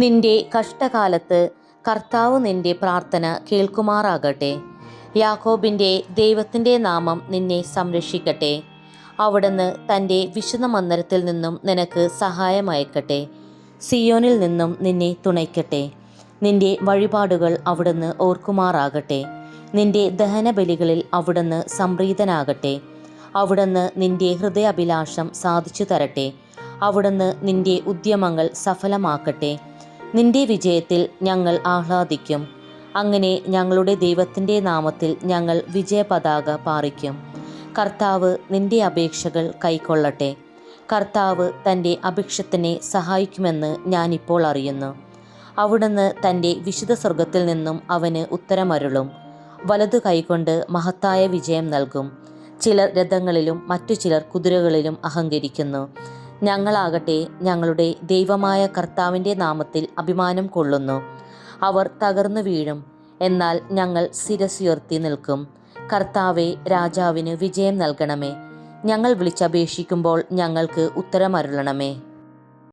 നിന്റെ കഷ്ടകാലത്ത് കർത്താവ് നിന്റെ പ്രാർത്ഥന കേൾക്കുമാറാകട്ടെ. യാക്കോബിൻ്റെ ദൈവത്തിൻ്റെ നാമം നിന്നെ സംരക്ഷിക്കട്ടെ. അവിടുന്ന് തൻ്റെ വിശുദ്ധ മന്ദിരത്തിൽ നിന്നും നിനക്ക് സഹായമയക്കട്ടെ. സിയോനിൽ നിന്നും നിന്നെ തുണയ്ക്കട്ടെ. നിന്റെ വഴിപാടുകൾ അവിടുന്ന് ഓർക്കുമാറാകട്ടെ. നിന്റെ ദഹനബലികളിൽ അവിടുന്ന് സംപ്രീതനാകട്ടെ. അവിടുന്ന് നിന്റെ ഹൃദയാഭിലാഷം സാധിച്ചു തരട്ടെ. അവിടുന്ന് നിന്റെ ഉദ്യമങ്ങൾ സഫലമാക്കട്ടെ. നിന്റെ വിജയത്തിൽ ഞങ്ങൾ ആഹ്ലാദിക്കും. അങ്ങനെ ഞങ്ങളുടെ ദൈവത്തിൻ്റെ നാമത്തിൽ ഞങ്ങൾ വിജയപതാക പാറിക്കും. കർത്താവ് നിന്റെ അപേക്ഷകൾ കൈക്കൊള്ളട്ടെ. കർത്താവ് തൻ്റെ അഭിഷിക്തനെ സഹായിക്കുമെന്ന് ഞാനിപ്പോൾ അറിയുന്നു. അവിടുന്ന് തൻ്റെ വിശുദ്ധ സ്വർഗത്തിൽ നിന്നും അവന് ഉത്തരമരുളും. വലതു കൈകൊണ്ട് മഹത്തായ വിജയം നൽകും. ചിലർ രഥങ്ങളിലും മറ്റു ചിലർ കുതിരകളിലും അഹങ്കരിക്കുന്നു. ഞങ്ങളാകട്ടെ ഞങ്ങളുടെ ദൈവമായ കർത്താവിൻ്റെ നാമത്തിൽ അഭിമാനം കൊള്ളുന്നു. അവർ തകർന്നു വീഴും, എന്നാൽ ഞങ്ങൾ ശിരസ്സുയർത്തി നിൽക്കും. കർത്താവെ, രാജാവിന് വിജയം നൽകണമേ. ഞങ്ങൾ വിളിച്ചപേക്ഷിക്കുമ്പോൾ ഞങ്ങൾക്ക് ഉത്തരമരുളണമേ.